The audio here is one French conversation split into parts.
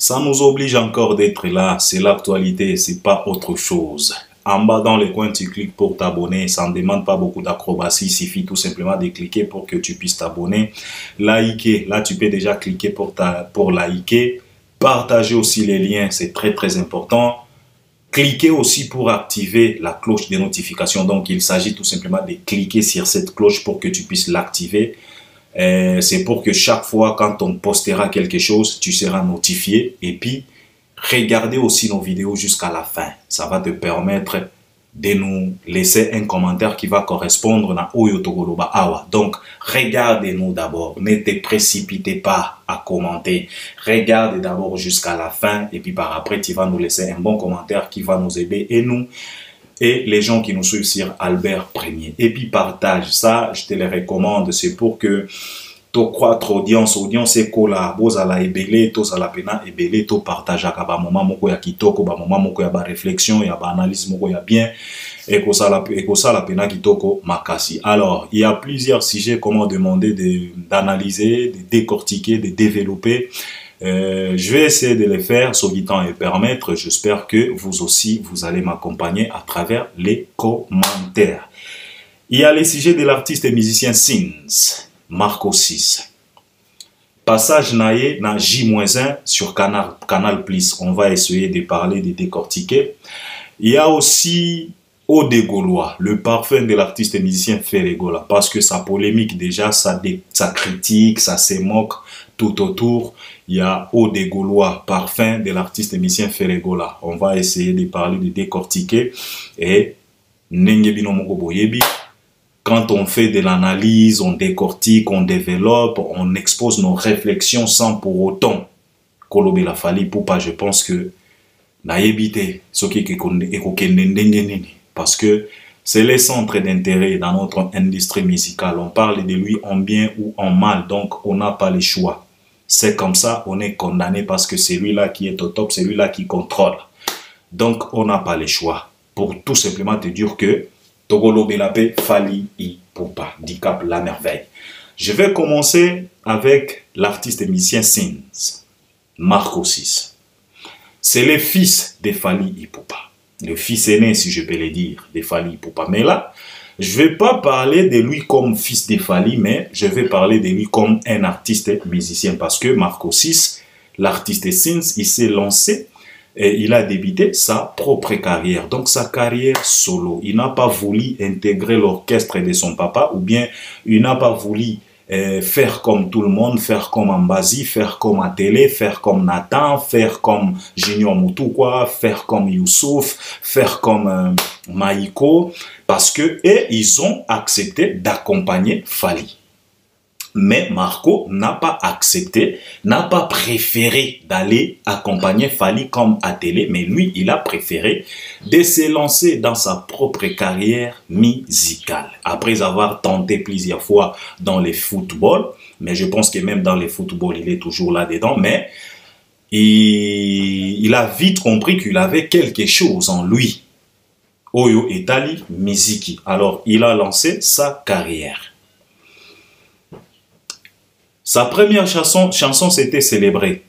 Ça nous oblige encore d'être là. C'est l'actualité, c'est pas autre chose. En bas dans le coin, tu cliques pour t'abonner. Ça ne demande pas beaucoup d'acrobatie. Il suffit tout simplement de cliquer pour que tu puisses t'abonner. Liker. Là, tu peux déjà cliquer pour liker. Partager aussi les liens. C'est très, très important. Cliquez aussi pour activer la cloche des notifications. Donc, il s'agit tout simplement de cliquer sur cette cloche pour que tu puisses l'activer. C'est pour que chaque fois, quand on postera quelque chose, tu seras notifié. Et puis, regardez aussi nos vidéos jusqu'à la fin. Ça va te permettre de nous laisser un commentaire qui va correspondre à Oyo Togoloba Awa. Donc, regardez-nous d'abord. Ne te précipitez pas à commenter. Regarde d'abord jusqu'à la fin et puis par après, tu vas nous laisser un bon commentaire qui va nous aider et nous et les gens qui nous suivent sur Albert Premier. Et puis partage ça, je te le recommande. C'est pour que to croître audience est kola bozala ebele to sala pena ebele to partage ka ba moment moko ya kitoko ba moment moko ya ba réflexion ya ba analyse moko ya bien et ko sala pena kitoko makasi. Alors, il y a plusieurs sujets comment demander d'analyser, de décortiquer, de développer. Je vais essayer de les faire, ce qui temps et permettre. J'espère que vous aussi, vous allez m'accompagner à travers les commentaires. Il y a les sujets de l'artiste et musicien Sins. Marco 6. Passage naïe na J-1 sur Canal Plus. On va essayer de parler, de décortiquer. Il y a aussi Ode Gaulois, le parfum de l'artiste et musicien Ferregola. Parce que sa polémique déjà, sa critique, ça se moque tout autour. Il y a Ode Gaulois, parfum de l'artiste et musicien Ferregola. On va essayer de parler, de décortiquer. Et Nengebino Moko Boyebi. Quand on fait de l'analyse, on décortique, on développe, on expose nos réflexions sans pour autant kolobe la fali poupa. Je pense que na évité ce qui est parce que c'est le centre d'intérêt dans notre industrie musicale. On parle de lui en bien ou en mal, donc on n'a pas le choix. C'est comme ça, on est condamné parce que c'est lui là qui est au top, c'est lui là qui contrôle. Donc on n'a pas le choix. Pour tout simplement te dire que Togolo Belape Fali Ipupa, Dicap la merveille. Je vais commencer avec l'artiste et musicien Sins, Marco 6. C'est le fils de Fali Ipupa. Le fils aîné, si je peux le dire, de Fali Ipupa. Mais là, je ne vais pas parler de lui comme fils de Fali, mais je vais parler de lui comme un artiste et musicien. Parce que Marco 6, l'artiste Sins, il s'est lancé et il a débuté sa propre carrière, donc sa carrière solo. Il n'a pas voulu intégrer l'orchestre de son papa, ou bien il n'a pas voulu faire comme tout le monde, faire comme Ambazi, faire comme Atélé, faire comme Nathan, faire comme Junior Moutoukwa, faire comme Youssouf, faire comme Maïko, parce que ils ont accepté d'accompagner Fali. Mais Marco n'a pas accepté, n'a pas préféré d'aller accompagner Fali comme Atélé, mais lui, il a préféré de se lancer dans sa propre carrière musicale. Après avoir tenté plusieurs fois dans le football, mais je pense que même dans le football, il est toujours là-dedans, mais il a vite compris qu'il avait quelque chose en lui. Oyo Etali Miziki. Alors, il a lancé sa carrière. Sa première chanson c'était Célébrer.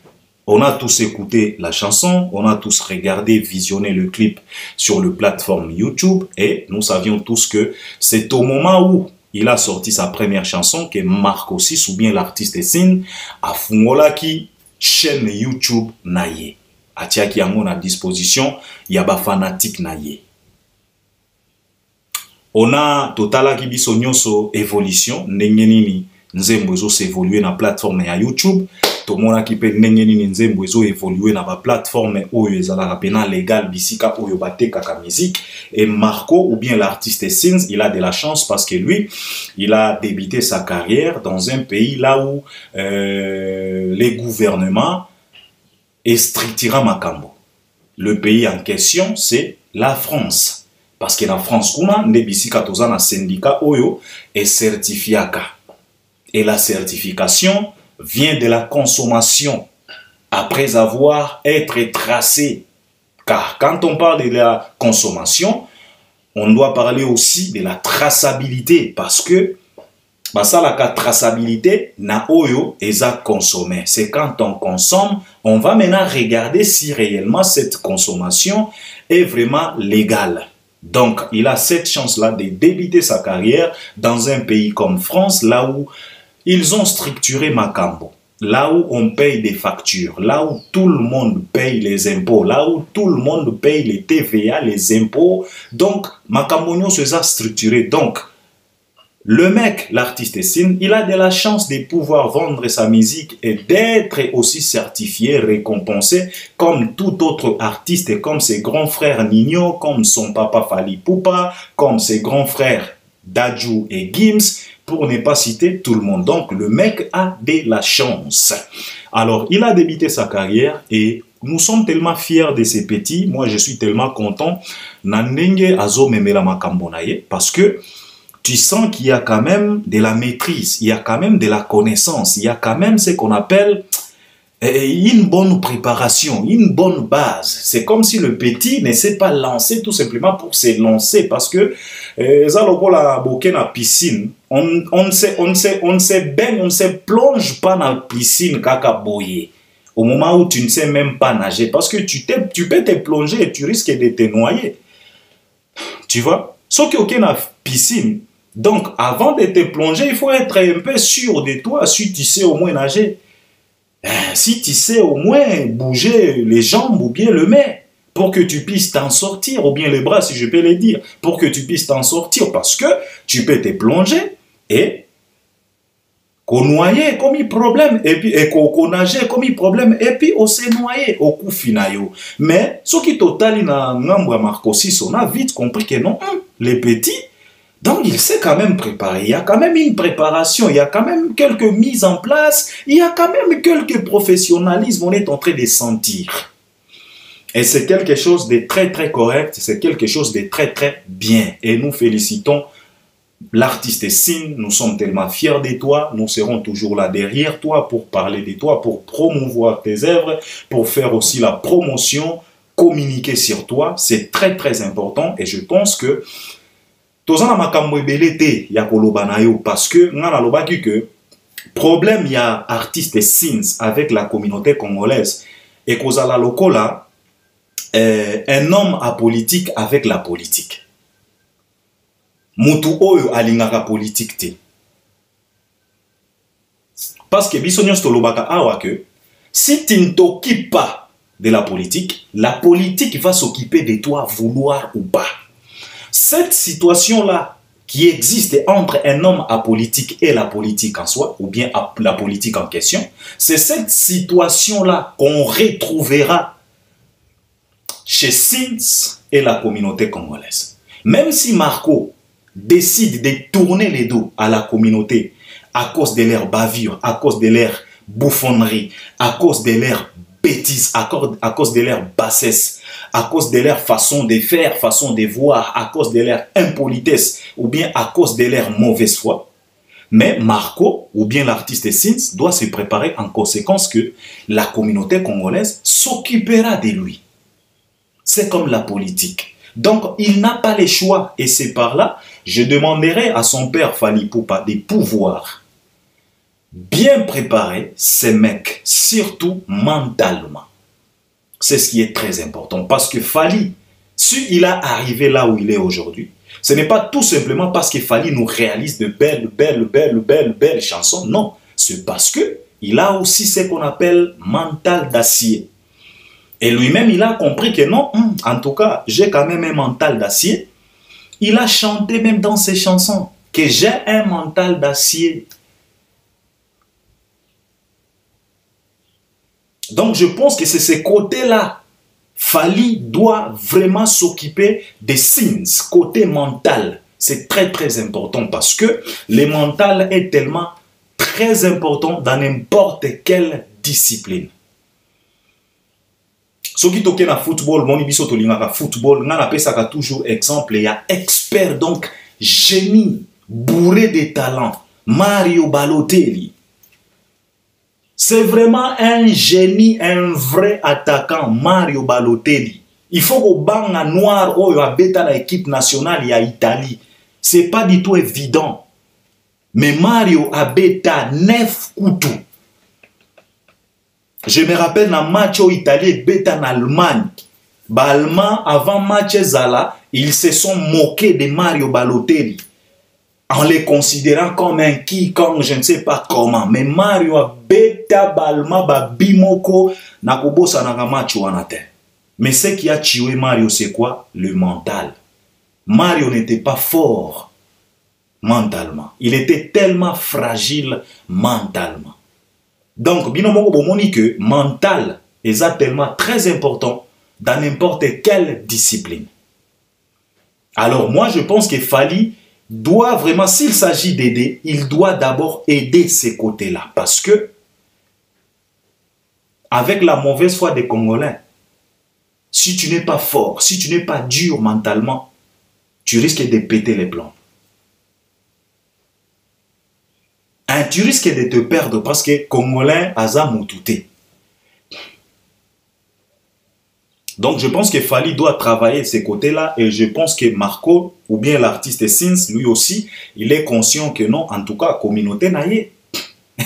On a tous écouté la chanson, on a tous regardé, visionné le clip sur le plateforme YouTube et nous savions tous que c'est au moment où il a sorti sa première chanson que Marco 6 ou bien l'artiste Sin a fungolaki chaîne YouTube naye. Atiaki yango à disposition, yaba fanatique naye. On a totalaki biso nyonso évolution nengenini nzembo ezo s'évoluer na plateforme ya YouTube. To mona ki pe ndenge nini nzembo ezo évoluer na ba plateforme oyo ezalaka pena légal bisika oyo batekaka musique. Et Marco ou bien l'artiste Sins, il a de la chance parce que lui, il a débuté sa carrière dans un pays là où les gouvernements est strictira makambo. Le pays en question, c'est la France. Parce que la France, kuna nebisika tozana syndicat oyo est certifiaka. Et la certification vient de la consommation après avoir été tracé. Car quand on parle de la consommation, on doit parler aussi de la traçabilité parce que Ça, la traçabilité, na oyo, eza consommé. C'est quand on consomme, on va maintenant regarder si réellement cette consommation est vraiment légale. Donc, il a cette chance-là de débuter sa carrière dans un pays comme France, là où ils ont structuré Makambo, là où on paye des factures, là où tout le monde paye les impôts, là où tout le monde paye les TVA, les impôts. Donc, Makambo se a structuré. Donc, le mec, l'artiste Sin, il a de la chance de pouvoir vendre sa musique et d'être aussi certifié, récompensé comme tout autre artiste, et comme ses grands frères Nino, comme son papa Fally Ipupa, comme ses grands frères Dadju et Gims, pour ne pas citer tout le monde. Donc le mec a de la chance. Alors il a débuté sa carrière et nous sommes tellement fiers de ces petits. Moi je suis tellement content. Nandenge azo memela makambo na ye, parce que tu sens qu'il y a quand même de la maîtrise, il y a quand même de la connaissance, il y a quand même ce qu'on appelle une bonne préparation, une bonne base. C'est comme si le petit ne s'est pas lancé tout simplement pour se lancer, parce que la piscine, on ne se baigne, on ne se plonge pas dans la piscine kaka boye. Au moment où tu ne sais même pas nager, parce que tu peux te plonger et tu risques de te noyer. Tu vois? Sauf qu'il y a une piscine. Donc, avant de te plonger, il faut être un peu sûr de toi, si tu sais au moins nager. Si tu sais au moins bouger les jambes ou bien le main, pour que tu puisses t'en sortir, ou bien les bras, si je peux le dire, pour que tu puisses t'en sortir, parce que tu peux te plonger et qu'on noyer comme il problème, et puis qu'on nager comme il problème, et puis on s'est noyé au coup final. Mais ce qui total na ngambwa Marco 6, on a vite compris que non, les petits. Donc, il s'est quand même préparé. Il y a quand même une préparation. Il y a quand même quelques mises en place. Il y a quand même quelques professionnalismes. On est en train de sentir. Et c'est quelque chose de très, très correct. C'est quelque chose de très, très bien. Et nous félicitons l'artiste Sin. Nous sommes tellement fiers de toi. Nous serons toujours là derrière toi pour parler de toi, pour promouvoir tes œuvres, pour faire aussi la promotion, communiquer sur toi. C'est très, très important. Et je pense que tozana makambo ebele te ya koloba na yo, parce que ngana lobaki que problème ya artiste Sins avec la communauté congolaise et kozala lokola un homme apolitique avec la politique. Mutu oyo alingaka politique te. Parce que biso nyonso tolobaka awa que si tu ne t'occupes pas de la politique va s'occuper de toi, vouloir ou pas. Cette situation-là qui existe entre un homme apolitique et la politique en soi, ou bien la politique en question, c'est cette situation-là qu'on retrouvera chez Sins et la communauté congolaise. Même si Marco décide de tourner les dos à la communauté à cause de leur bavure, à cause de leur bouffonnerie, à cause de leur bêtises, à cause de leur bassesse, à cause de leur façon de faire, façon de voir, à cause de leur impolitesse, ou bien à cause de leur mauvaise foi. Mais Marco, ou bien l'artiste Sins, doit se préparer en conséquence que la communauté congolaise s'occupera de lui. C'est comme la politique. Donc, il n'a pas le choix. Et c'est par là, je demanderai à son père Fally Ipupa de pouvoir bien préparer ces mecs, surtout mentalement. C'est ce qui est très important. Parce que Fally, si il a arrivé là où il est aujourd'hui, ce n'est pas tout simplement parce que Fally nous réalise de belles chansons. Non, c'est parce qu'il a aussi ce qu'on appelle mental d'acier. Et lui-même, il a compris que non, en tout cas, j'ai quand même un mental d'acier. Il a chanté même dans ses chansons que j'ai un mental d'acier. Donc, je pense que c'est ce côté-là. Fally doit vraiment s'occuper des Sins, côté mental. C'est très, très important parce que le mental est tellement très important dans n'importe quelle discipline. Ce qui toque na football, mon ibiso tolingaka football, on a toujours exemple, il y a expert, donc génie, bourré de talent, Mario Balotelli. C'est vraiment un génie, un vrai attaquant, Mario Balotelli. Il faut qu'au banga noir, oh, il y a l'équipe nationale, il y a Italie. C'est pas du tout évident. Mais Mario a bêta 9 couteaux. Je me rappelle dans le match au Italie, bêta en Allemagne. Allemand, avant match Zala, ils se sont moqués de Mario Balotelli. En les considérant comme un quiconque, je ne sais pas comment. Mais Mario a bêta Balma, Bimoko, Nakobo Sanaga match ou anate. Mais ce qui a tué Mario, c'est quoi? Le mental. Mario n'était pas fort mentalement. Il était tellement fragile mentalement. Donc, binomo bomoni que mental est tellement très important dans n'importe quelle discipline. Alors, moi, je pense que Fally doit vraiment, s'il s'agit d'aider, il doit d'abord aider ces côtés-là. Parce que, avec la mauvaise foi des Congolais, si tu n'es pas fort, si tu n'es pas dur mentalement, tu risques de péter les plombs. Tu risques de te perdre parce que Congolais aza moutouté. Donc je pense que Fally doit travailler ces côtés-là et je pense que Marco ou bien l'artiste Sins, lui aussi, il est conscient que non, en tout cas, communauté naïe.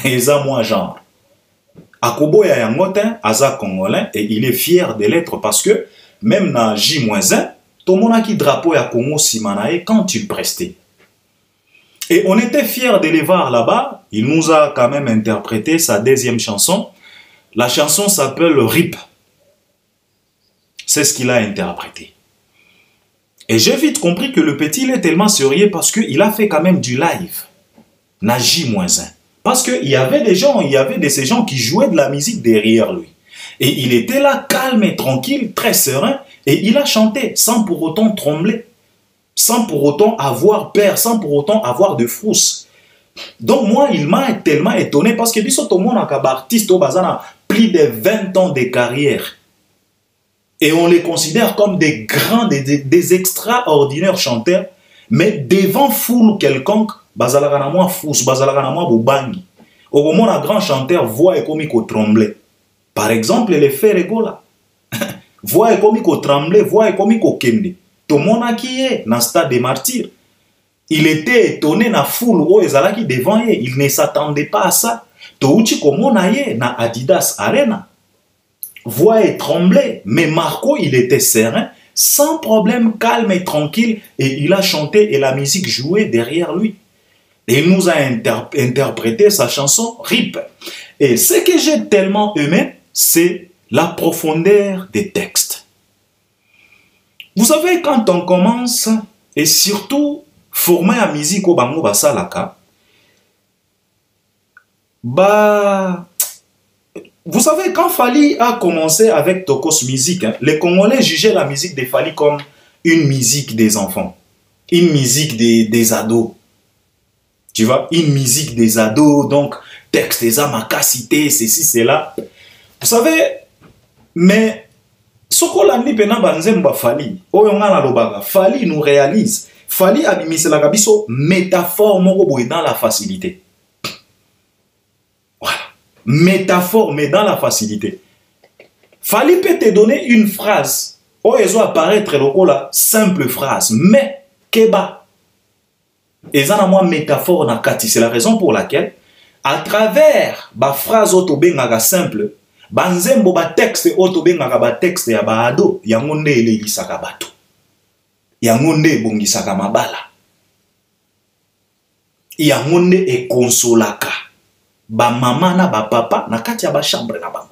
Et ça, moi, genre. Akobo ya yangotin, aza Congolais et il est fier de l'être parce que même dans J-1, tout le monde qui drapeau ya Congo Simanae quand il prestait. Et on était fiers de les voir là-bas. Il nous a quand même interprété sa deuxième chanson. La chanson s'appelle RIP. C'est ce qu'il a interprété. Et j'ai vite compris que le petit, il est tellement sérieux parce qu'il a fait quand même du live. Na J-1. Parce qu'il y avait des gens, il y avait de ces gens qui jouaient de la musique derrière lui. Et il était là, calme et tranquille, très serein. Et il a chanté sans pour autant trembler. Sans pour autant avoir peur, sans pour autant avoir de frousse. Donc moi, il m'a tellement étonné parce que tout le monde a artiste au bazar plus de 20 ans de carrière. Et on les considère comme des grands, des extraordinaires chanteurs, mais devant foule quelconque, bazalaka moi fous, bazalaka moi bobangi. Au moment un grand chanteur voix et comme il tremblait. Par exemple, les Ferrego là. Voix et comme il tremblait, voix et comme il kende. Tout le monde qui est dans le stade des martyrs. Il était étonné na foule où ezalaki devant lui. Il ne s'attendait pas à ça. Touchi comme na Adidas Arena. Voix et tremblait, mais Marco il était serein, sans problème, calme et tranquille, et il a chanté et la musique jouait derrière lui. Et il nous a interprété sa chanson RIP. Et ce que j'ai tellement aimé, c'est la profondeur des textes. Vous savez, quand on commence, et surtout, former la musique au bango basalaka, vous savez, quand Fally a commencé avec Tokos Music, les Congolais jugeaient la musique de Fally comme une musique des enfants, une musique des ados. Tu vois, une musique des ados, donc texte des amakacité, ceci, cela. Vous savez, mais ce qu'on a dit pendant Fally, Fally nous réalise, Fally a mis la gabiso métaphore dans la facilité. Voilà, métaphore mais dans la facilité. Fally peut te donner une phrase, elle doit apparaître la simple phrase, mais keba. Et ça moi métaphore na kati, c'est la raison pour laquelle à travers ba phrase autobenga simple, banzembo ba texte autobenga ba texte ya ba ado, yango nde elelisaka bato. Yango nde bongisaka mabala. Yango nde ekonsolaka ba mama na ba papa na kati ya ba chambre na bango.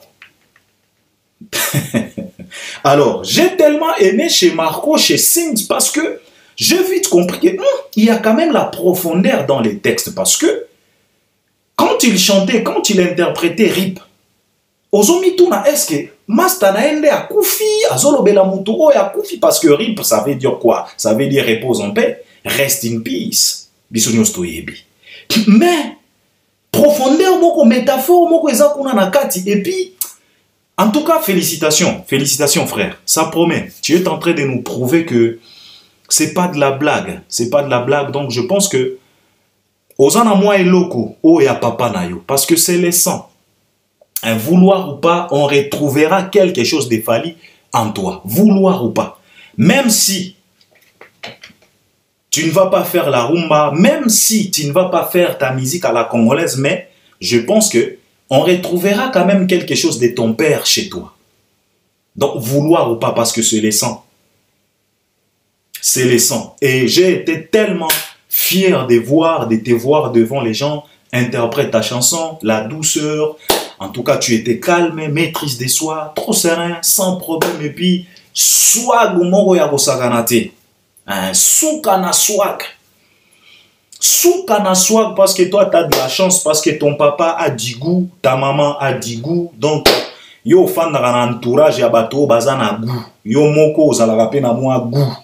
Alors, j'ai tellement aimé chez Marco, chez Sings, parce que j'ai vite compris qu'il y a quand même la profondeur dans les textes. Parce que quand il chantait, quand il interprétait RIP, Ozomituna, est-ce que Mastanaende a koufi, Azolobela Muturo a koufi, parce que RIP, ça veut dire quoi? Ça veut dire repose en paix, rest in peace. Mais, profondeur, moko, métaphore, moko, ezakuna nakati, et puis, en tout cas, félicitations. Félicitations, frère. Ça promet. Tu es en train de nous prouver que c'est pas de la blague. C'est pas de la blague. Donc, je pense que Ozana moi et loko, oh et à papa nayo. Parce que c'est le sang. Un vouloir ou pas, on retrouvera quelque chose de Fally en toi. Vouloir ou pas. Même si Tu ne vas pas faire la rumba, même si tu ne vas pas faire ta musique à la congolaise, mais je pense que on retrouvera quand même quelque chose de ton père chez toi. Donc, vouloir ou pas, parce que c'est les sangs. C'est les sangs. Et j'ai été tellement fier de te voir devant les gens, interprète ta chanson, la douceur. En tout cas, tu étais calme, maîtrise de soi, trop serein, sans problème. Et puis, swag ou moro ya bosaganate. Soukana swag. Soukana swag parce que toi, tu as de la chance, parce que ton papa a du goût, ta maman a du goût. Donc, yo fan dans l'entourage, ya bato bazana goût. Yo moko ozalaka na moi goût.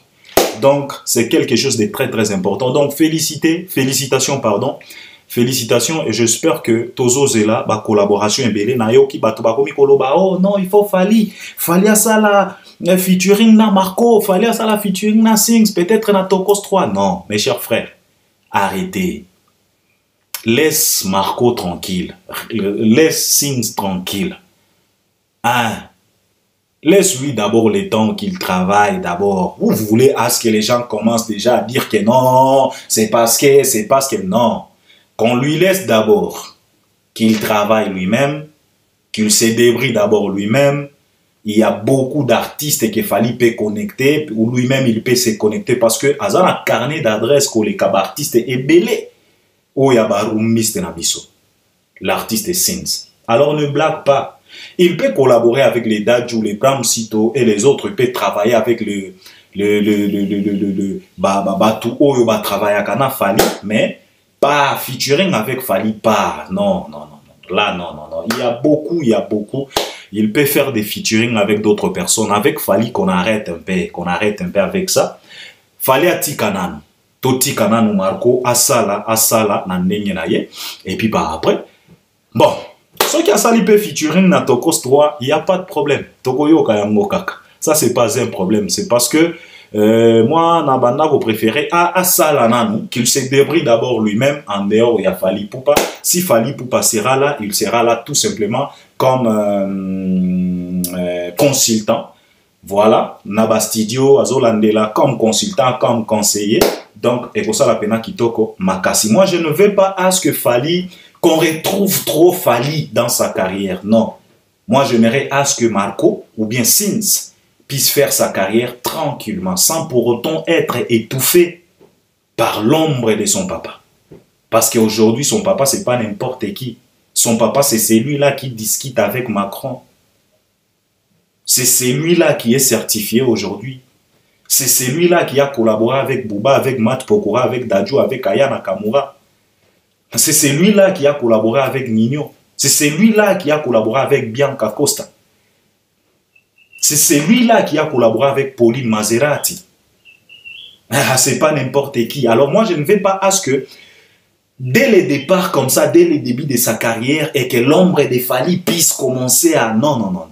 Donc, c'est quelque chose de très très important. Donc, félicitations, pardon. Félicitations et j'espère que Tozo Zela, ba collaboration est na yo ki bato bakomi koloba. Oh non, il faut Fali à ça la featuring na Marco, Fali à ça la featuring na Sings, peut-être na Tokos 3. Non, mes chers frères, arrêtez. Laisse Marco tranquille. Laisse Sings tranquille. Hein? Laisse-lui d'abord le temps qu'il travaille d'abord. Vous voulez à ce que les gens commencent déjà à dire que non, c'est parce que non. Qu'on lui laisse d'abord qu'il travaille lui-même, qu'il se débrouille d'abord lui-même. Il y a beaucoup d'artistes qu'il fallait peut connecter, ou lui-même il peut se connecter parce que à un carnet d'adresse que les artistes est belé. Oh, il y a l'artiste est Sins. Alors ne blague pas. Il peut collaborer avec les Dadju, les Bram Sito et les autres. Il peut travailler avec Batu Oyo va travailler avec Ana Fali, mais pas featuring avec Fali, pas. Non. Là, non. Il y a beaucoup. Il peut faire des featuring avec d'autres personnes. Avec Fali, qu'on arrête un peu avec ça. Fali a Tikanan. Toti Kanan ou Marco, Asala, Nandenge Naye. Et puis par après, bon. Ceux qui a salipé featuring na Tokos 3, il n'y a pas de problème. Tokoyo Kayango Kaka. Ça, c'est pas un problème. C'est parce que moi, Nabanda, vous préférez à Salananu, qu'il se débrouille d'abord lui-même en dehors il y a Fali Poupa. Si Fali Poupa sera là, il sera là tout simplement comme consultant. Voilà, Nabastidio, Azolandela, comme consultant, comme conseiller. Donc, et pour ça, la pena Kitoko Makasi. Moi, je ne veux pas à ce que Fali qu'on retrouve trop Fali dans sa carrière. Non. Moi, j'aimerais à ce que Marco ou bien Sins puisse faire sa carrière tranquillement, sans pour autant être étouffé par l'ombre de son papa. Parce qu'aujourd'hui, son papa, c'est pas n'importe qui. Son papa, c'est celui-là qui discute avec Macron. C'est celui-là qui est certifié aujourd'hui. C'est celui-là qui a collaboré avec Bouba, avec Matt Pokora, avec Dadju, avec Aya Nakamura. C'est celui-là qui a collaboré avec Nino. C'est celui-là qui a collaboré avec Bianca Costa. C'est celui-là qui a collaboré avec Pauline Maserati. Ah, c'est pas n'importe qui. Alors moi, je ne vais pas à ce que, dès le départ comme ça, dès le début de sa carrière, et que l'ombre de Fali puisse commencer à... Non.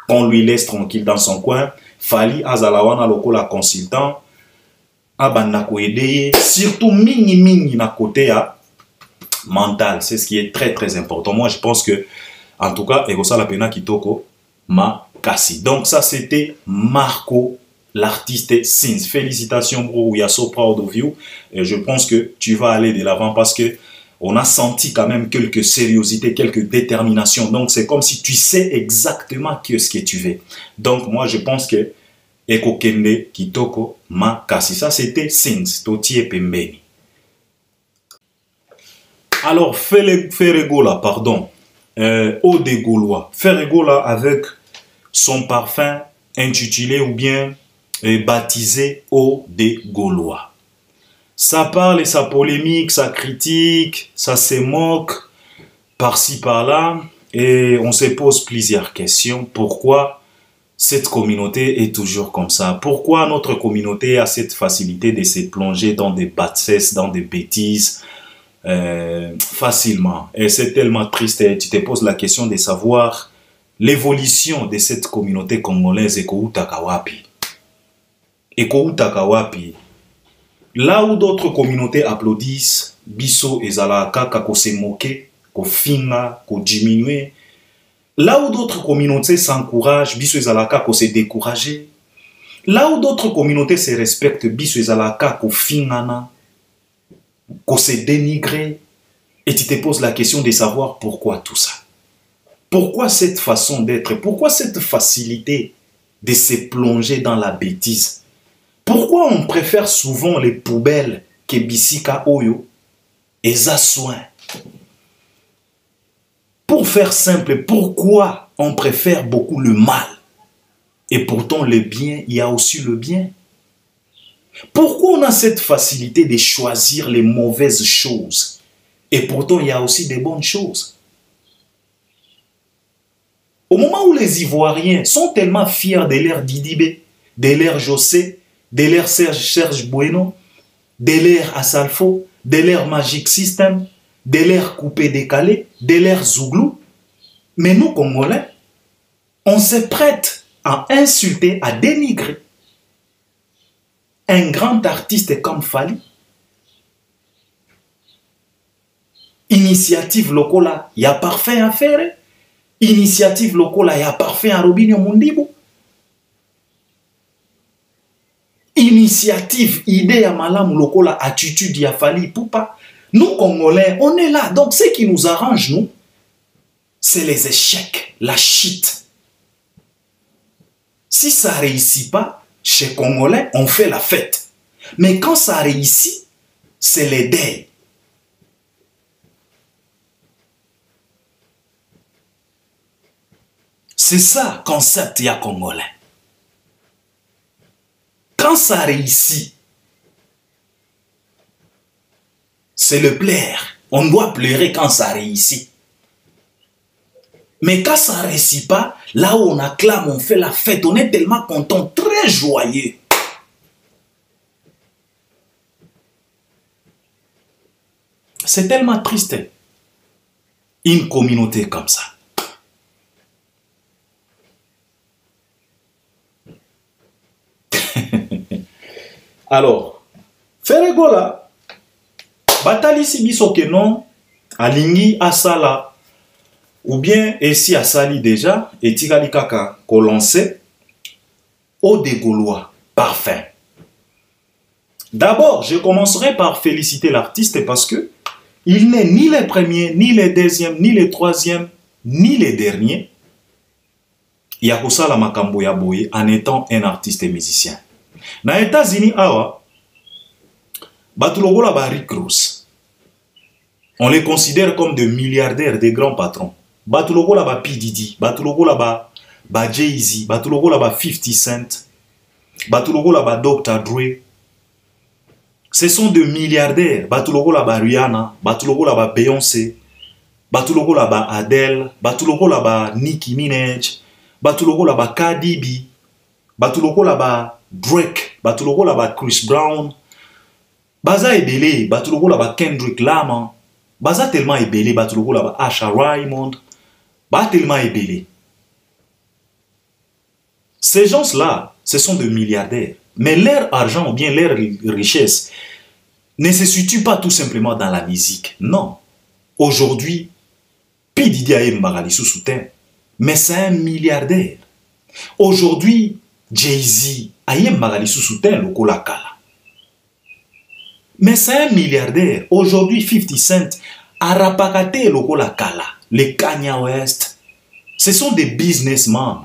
On lui laisse tranquille dans son coin. Fali, Azalawana, Lokola consultant, Abanako Edeye, surtout mini na côté à mental, c'est ce qui est très très important. Moi je pense que, en tout cas, Egosa la pena Kitoko Makasi. Donc ça c'était Marco, l'artiste Sins. Félicitations bro, we are so proud of you. Et je pense que tu vas aller de l'avant parce que on a senti quand même quelques sériosités, quelques déterminations. Donc c'est comme si tu sais exactement ce que tu veux. Donc moi je pense que Eko Kende Kitoko Makasi. Ça c'était Sins, Toti et Pembeni. Alors, Ferregola, pardon, eau de Gaulois. Ferregola avec son parfum intitulé ou bien baptisé eau de Gaulois. Ça parle et ça polémique, ça critique, ça se moque par-ci par-là et on se pose plusieurs questions. Pourquoi cette communauté est toujours comme ça? Pourquoi notre communauté a cette facilité de se plonger dans des bassesses, dans des bêtises facilement? Et c'est tellement triste. Et tu te poses la question de savoir l'évolution de cette communauté congolaise. Eko-Utakawapi. Là où d'autres communautés applaudissent, biso ezalaka kako se moquer, ko finga, ko diminuer. Là où d'autres communautés s'encouragent, biso ezalaka ko se décourager. Là où d'autres communautés se respectent, biso ezalaka ko fingana, ko se dénigrer, et tu te poses la question de savoir pourquoi tout ça. Pourquoi cette façon d'être? Pourquoi cette facilité de se plonger dans la bêtise? Pourquoi on préfère souvent les poubelles que bisika oyo et soin? Pour faire simple, pourquoi on préfère beaucoup le mal? Et pourtant le bien, il y a aussi le bien. Pourquoi on a cette facilité de choisir les mauvaises choses? Et pourtant il y a aussi des bonnes choses. Au moment où les Ivoiriens sont tellement fiers de l'ère Didibé, de l'ère José, de l'ère Serge Bueno, de l'ère Assalfo, de l'ère Magic System, de l'ère coupé-décalé, de l'ère Zouglou, mais nous, Congolais, on se prête à insulter, à dénigrer un grand artiste comme Fali. Initiative locale, il y a parfait à faire. Initiative locale, il y a parfait à Robinho Mundibu. Initiative, idée à Malam locale, attitude, il y a Fali Poupa. Nous, Congolais, on est là. Donc, ce qui nous arrange, nous, c'est les échecs, la shit. Si ça ne réussit pas, chez Congolais, on fait la fête. Mais quand ça réussit, c'est les deuils. C'est ça, concept ya Congolais. Quand ça réussit, c'est le plaire. On doit pleurer quand ça réussit. Mais quand ça ne réussit pas, là où on acclame, on fait la fête, on est tellement content, très joyeux. C'est tellement triste. Une communauté comme ça. Alors, Ferregola, Batali Sibiso Kenon, Alingi Asala, ou bien ici Asali déjà, et Tigali Kaka, Kolancé, au Dégaulois, parfait. D'abord, je commencerai par féliciter l'artiste parce que il n'est ni les premiers, ni les deuxièmes, ni les troisièmes, ni les derniers. Yakosala Makambo Yaboye en étant un artiste et musicien. Dans les États-Unis, Rick Ross, on les considère comme des milliardaires, des grands patrons. P. Diddy, Jay-Z, 50 Cent, Dr. Dre. Ce sont des milliardaires. Rihanna, Beyoncé, Adele, Nicki Minaj, Cardi B, Drake, Chris Brown, Baza Ebele, Kendrick Lamar, Baza tellement Ebele, Asha Raymond, tellement Ebele. Ces gens-là, ce sont des milliardaires. Mais leur argent ou bien leur richesse ne se situe pas tout simplement dans la musique. Non. Aujourd'hui, P. Diddy Aye Mbagali sous terre, mais c'est un milliardaire. Aujourd'hui, Jay-Z Aye Mbagali sous terre, le Kolakala. Mais c'est un milliardaire. Aujourd'hui, 50 Cent Arapakate le Kolakala, les Kanye West. Ce sont des businessmen.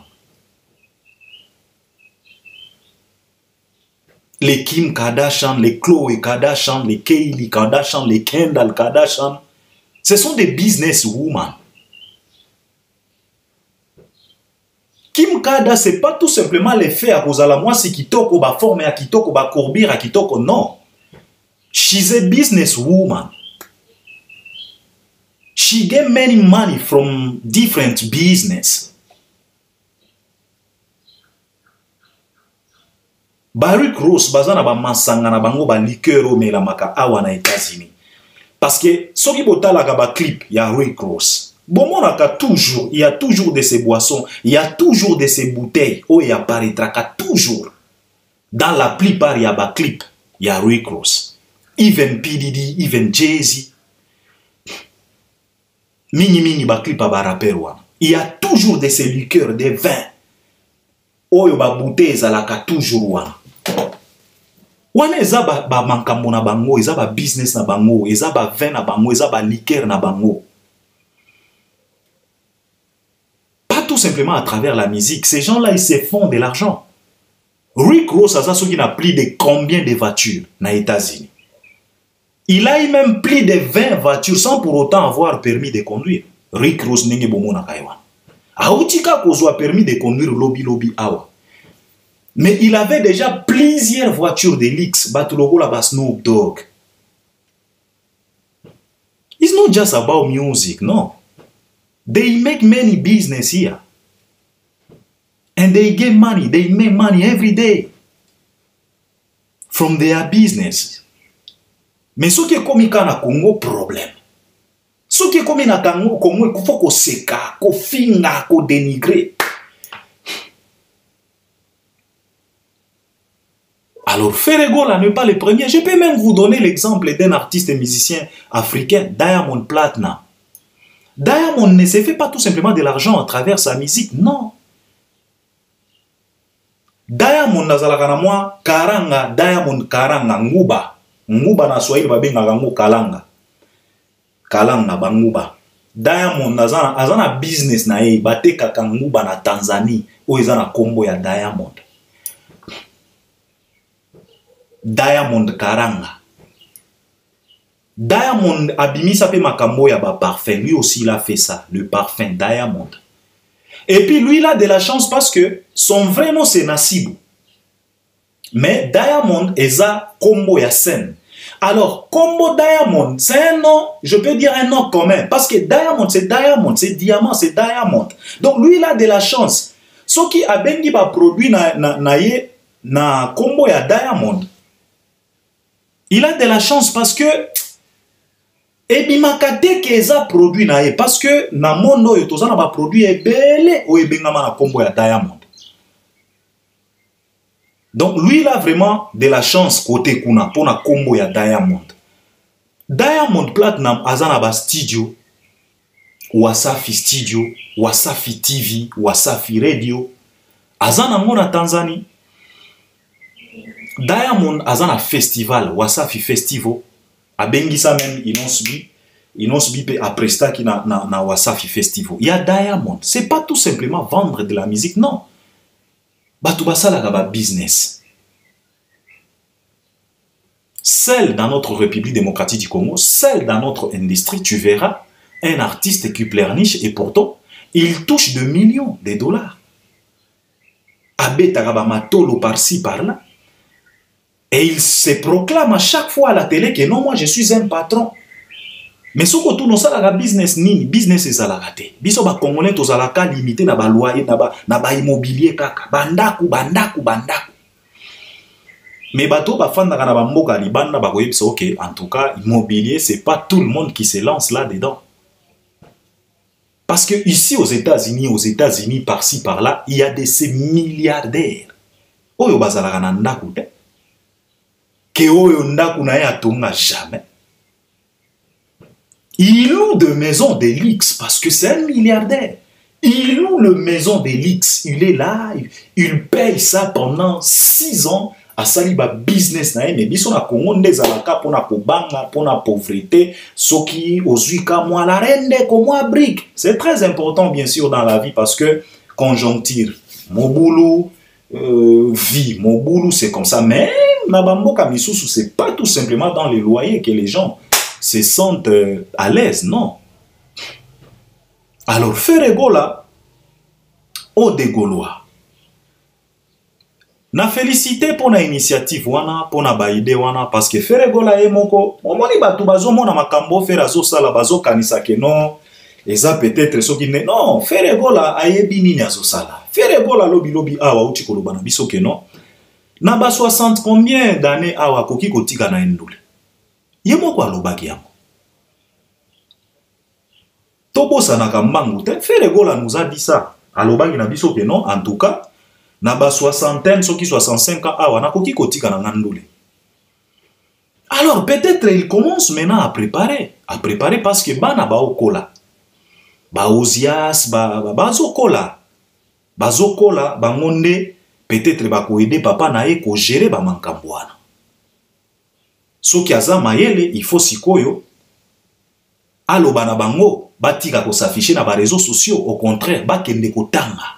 Les Kim Kardashian, les Khloé Kardashian, les Kylie Kardashian, les Kendall Kardashian. Ce sont des businesswomen. Kim Kardashian, ce n'est pas tout simplement l'effet à cause de la moi, c'est qui toko ba forme, à qui toko ba courbir, à qui toko non. She's a businesswoman. She get many money from different business. Rick Ross bazana ba masanga na bango ba liqueur o mela maka awa na États-Unis. Parce que soki botala ka ba clip ya Rick Ross. Bomonaka toujours, il y a toujours de ces boissons, il y a toujours de ces bouteilles où il apparaîtra toujours. Dans la plupart il y a ba clip, il y a Rick Ross. Even P. Diddy, even Jay-Z. Mini ba clip à ba rappeur. Il y a toujours de ces liqueurs, des vins. oyo ba bouteille ezalaka toujours wana. Wana eza ba mankambo na bango, eza ba business na bango, eza ba vin na bango, eza ba liqueur na bango. Pas tout simplement à travers la musique. Ces gens-là, ils se font de l'argent. Rick Ross a ça qui n'a plus de combien de voitures aux États-Unis. Il a eu même plus de 20 voitures sans pour autant avoir permis de conduire. Rick Ross n'est pas bon à Kaiwan. Aoutika kozwa permis de conduire lobby awa. Mais il avait déjà plusieurs voitures de luxe. Batuloko la Snoop Dogg. It's not just about music, no. They make many business here. And they get money. They make money every day. From their business. Mais ce qui est comme na Congo, problème. Ce qui est comme na Congo, il faut qu'on seka, qu'on finga, qu'on dénigre. Alors, Ferregola n'est pas le premier. Je peux même vous donner l'exemple d'un artiste et musicien africain, Diamond Platnumz. Diamond ne se fait pas tout simplement de l'argent à travers sa musique, non. Diamond nazalaka na moi, karanga, Diamond karanga, nguba. Nguba na Swahili babenga ngo kalanga. Kalanga banguba. Diamond azana business na ye, bateka nguba na Tanzanie, o ezana kombo ya Diamond. Diamond karanga. Diamond abimisa pe makambo ya ba parfum. Lui aussi il a fait ça, le parfum Diamond. Et puis lui il a de la chance parce que son vrai nom c'est Nassibou. Mais Diamond eza kombo ya scène. Alors kombo Diamond c'est un nom, je peux dire un nom commun parce que Diamond, c'est diamant, c'est Diamond. Donc lui il a de la chance. Ce qui a bengi ba produit na kombo ya Diamond. Il a de la chance parce que ebimakate keza produit na ye parce que na mondo yo tozana ba produit ebele o ebengama na kombo ya Diamond. Donc lui il a vraiment de la chance côté kuna pona kombo ya Diamond. Diamond Platnumz azana ba studio, Wasafi Studio, Wasafi TV, Wasafi Radio. Azana mona Tanzanie. Diamond azana festival, Wasafi Festival. Abengisa même ils n'ont subi après ça qui na Wasafi Festival. Il y a Diamond. C'est pas tout simplement vendre de la musique, non. Batubasala gaba business. Celle dans notre République démocratique du Congo, celle dans notre industrie, tu verras un artiste qui pleurniche et pourtant il touche de millions de dollars. Abe tagaba matolo par-ci par-là. Et il se proclame à chaque fois à la télé que non, moi je suis un patron. Mais ce que tout nous ça la business ni business est la raté. Biso ba congolais to zalaka limité na ba loyer na ba immobilier kaka. Bandaku. Mais bato ba fanda na ba mboka libanda ba koyebisa OK, en tout cas immobilier c'est pas tout le monde qui se lance là-dedans. Parce que ici aux États-Unis par-ci par-là, il y a de ces milliardaires. Oyo bazalaka na ndaku te. Que oyo ndaku na ya tonga jamais. Il loue de maisons de luxe parce que c'est un milliardaire. Il loue le maison de luxe. Il est là, il paye ça pendant 6 ans à saliba business na mais biso na Congo ndezalaka pona kobanga pona pauvreté soki ozuika moi la rende ko moi brique. C'est très important bien sûr dans la vie parce que conjoncture, mobulu vie, mobulu c'est comme ça mais na bamboka misusu c'est pas tout simplement dans les loyers que les gens se sentent à l'aise, non. Alors Ferregola au de Gaulois. Na félicité pour la initiative wana, pour na baide wana parce que Ferregola e moko, omoni batu bazo mona makambo faire azo sala bazo kanisa ke non, eza peut-être soki ne non, Ferregola ayebi nini azo sala. Ferregola lobi awa uti koloba na biso ke non. Na ba 60 combien d'années awa koki kotika na ndule. Ye moko alobaki yango. Tobosa na kambangu te, Ferregola nous a dit ça. Alobaki na biso ke non, en tout cas na ba 60aine, soki 65 ans, awa, na koki kotika na ngandule. Alors, peut-être il commence maintenant à préparer parce que bana ba okola. Ba ozias, ba zokola. Ba zokola, ba ngonde, peut-être bako aider papa na ye ko gérer ba mankambo wana. Soki aza mayele, il faut sikoyo aloba na bango batika ko s'afficher na ba réseaux sociaux, au contraire bakende ko tanga.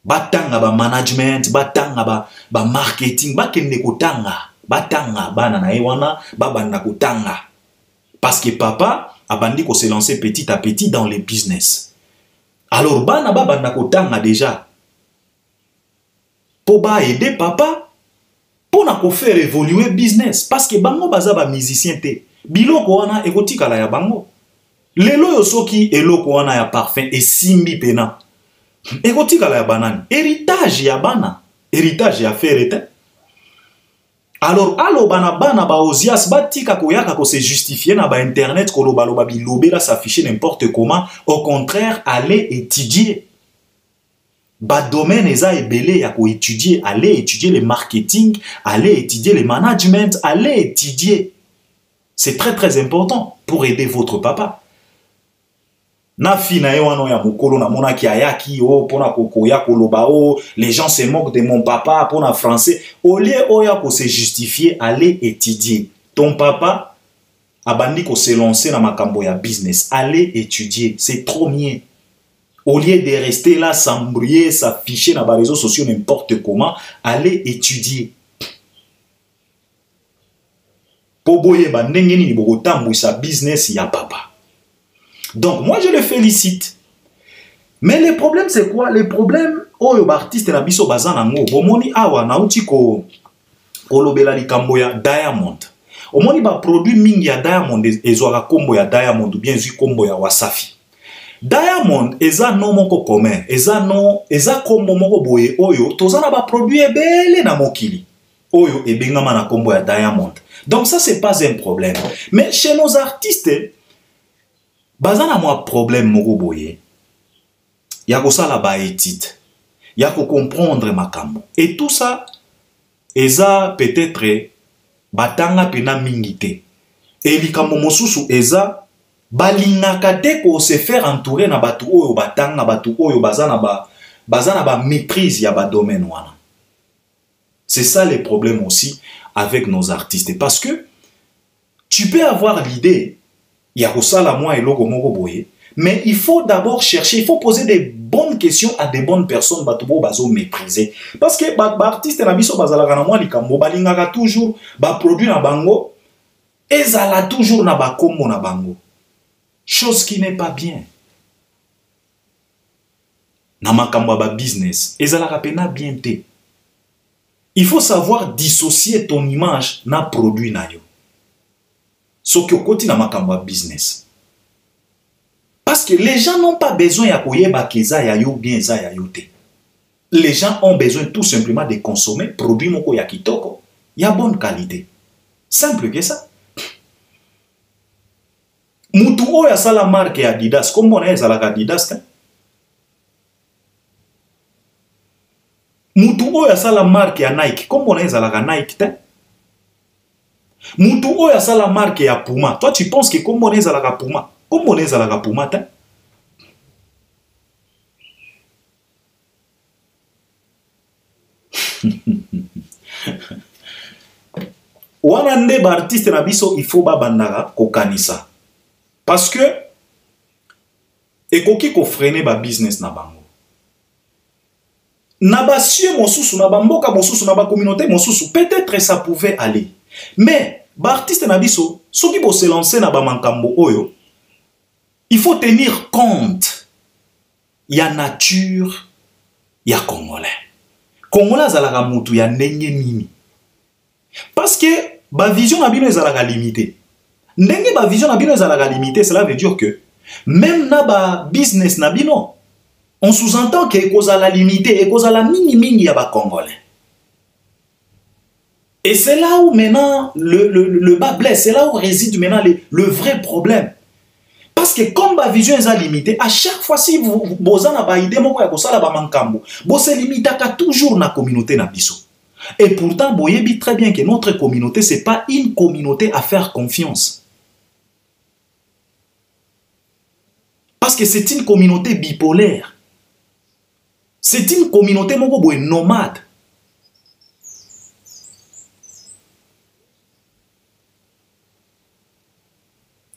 Batanga ba management, batanga ba marketing, bakende ko tanga, batanga bana na ye wana babanda ko tanga. Parce que papa abandi ko se lancer petit à petit dans les business. Alors bana babanda ko tanga déjà. Pour ba aider papa pour na ko faire évoluer business parce que bango baza ba musicien te. Biloko wana ekotika la ya bango. Lelo yo soki eloko wana ya parfum et simbi pena. Ekotika la ya banani. Héritage ya bana. Héritage ya ferete. Alors, alo bana ba ozias batika koyaka ko se justifier na ba internet ko loba bilobela s'afficher n'importe comment. Au contraire, aller étudier. Ba domaine eza ebele ya ko étudier, aller étudier le marketing, aller étudier le management, aller étudier. C'est très très important pour aider votre papa. Na fina ewano ya mukolo na mona ki ayaki o pona kokoya koloba o, les gens se moquent de mon papa pona français. Au lieu oya ko se justifier, aller étudier. Ton papa abandi ko se lancer na makambo ya business, aller étudier, c'est trop mieux. Au lieu de rester là, s'embrouiller, s'afficher dans les réseaux sociaux n'importe comment, aller étudier. Poboye bandengeni ni bogotambu sa business ya papa. Donc moi je le félicite. Mais le problème c'est quoi? Le problème oyo ba artiste na biso bazana ngo bomoni awa na uti ko lobela likambo ya Diamond. Omoni ba produit mingi ya Diamond ezwaka kombo ya Diamond ou bien zui kombo ya Wasafi. Diamond eza non moko commun, eza kombo moko boye oyo tozana ba produit ebele na mokili. Oyo ebengama na kombo ya Diamond. Donc ça c'est pas un problème. Mais chez nos artistes bazana moi problème moko boye. Ya ko sala ba étude. Ya ko comprendre makambo. Et tout ça eza peut-être batanga pena mingite. Et likambo mosusu eza balingaka te ko se faire entourer na batu oyo batanga batu oyo bazana ba maîtrise ya ba domaine wana. C'est ça le problème aussi avec nos artistes parce que tu peux avoir l'idée ya kosala moi eloko moko boye, mais il faut d'abord chercher, il faut poser des bonnes questions à des bonnes personnes batu bo bazo maîtriser parce que ba artiste na biso bazalaka na moi likambo balingaka toujours ba produit na bango ezala toujours na ba kombo na bango. Chose qui n'est pas bien. Na makambo ba business, ezalaka pena bien te. Il faut savoir dissocier ton image na produit na yo. Soki okoti na makambo business. Parce que les gens n'ont pas besoin ya koyeba keza ya yo bien za ya yo te. Les gens ont besoin tout simplement de consommer produit moko ya kitoko, ya bonne qualité. Simple que ça. Mutu oya sala marque ya Adidas, kombo na ezalaka Adidas te. Mutu oya sala marque ya Nike, kombo na ezalaka Nike te. Mutu oya sala marque ya Puma, toi tu penses que kombo na ezalaka Puma, kombo na ezalaka Puma te. Wana nde ba artiste na biso il faut babandaka kokanisa. Parce que ekoki ko freiner ba business na bango. Na ba sie mosusu na ba mboka mosusu na ba communauté mosusu peut-être ça pouvait aller. Mais ba artiste na biso soki bo se lancer na ba mankambo oyo, il faut tenir compte ya nature ya Congolais. Congolais azalaka mutu ya ndenge nini. Parce que ba vision na bino ezalaka limitée. Ndenge ba vision na bino ezalaka limitée, cela veut dire que même na ba business na bino, on sous-entend que ekozala limité, ekozala mingi ya ba Congolais. Et c'est là où maintenant le bas blesse, c'est là où réside maintenant le vrai problème. Parce que comme ba vision est limitée, à chaque fois si vous bozana ba idée moko ya kosala ba mankambo, bo se limitaka toujours na communauté na biso. Et pourtant, boyebi très bien que notre communauté, c'est pas une communauté à faire confiance. Parce que c'est une communauté bipolaire. C'est une communauté nomade.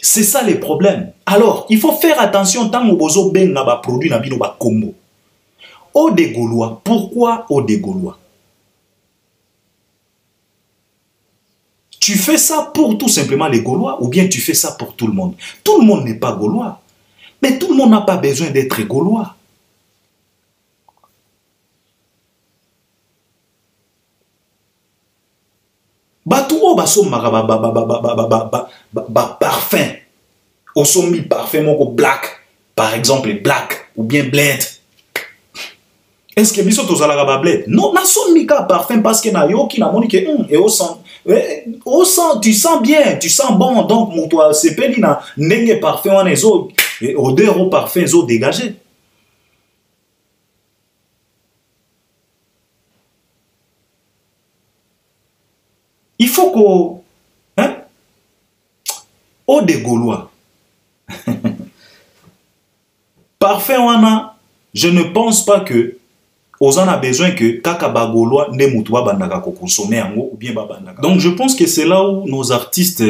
C'est ça les problèmes. Alors, il faut faire attention tant que vous avez des produits dans le combo. Au des Gaulois. Pourquoi au des Gaulois? Tu fais ça pour tout simplement les Gaulois ou bien tu fais ça pour tout le monde? Tout le monde n'est pas Gaulois. Mais tout le monde n'a pas besoin d'être Gaulois. Batouo parfum. Au sommet parfum black. Par exemple black ou bien blend. Est-ce que biso tozala ba bled? Non, na son mika parfum parce que na yo qui na moni que et au sent tu sens bien, tu sens bon donc mon toi c'est peli na ndenge parfum on les autres odeur au parfum zo dégagé. Il faut que hein au des Gaulois. Parfum wana, je ne pense pas que on a besoin que kaka bagolois ne mutuwa bandaka ko consommer yango ou bien babandaka. Donc je pense que c'est là où nos artistes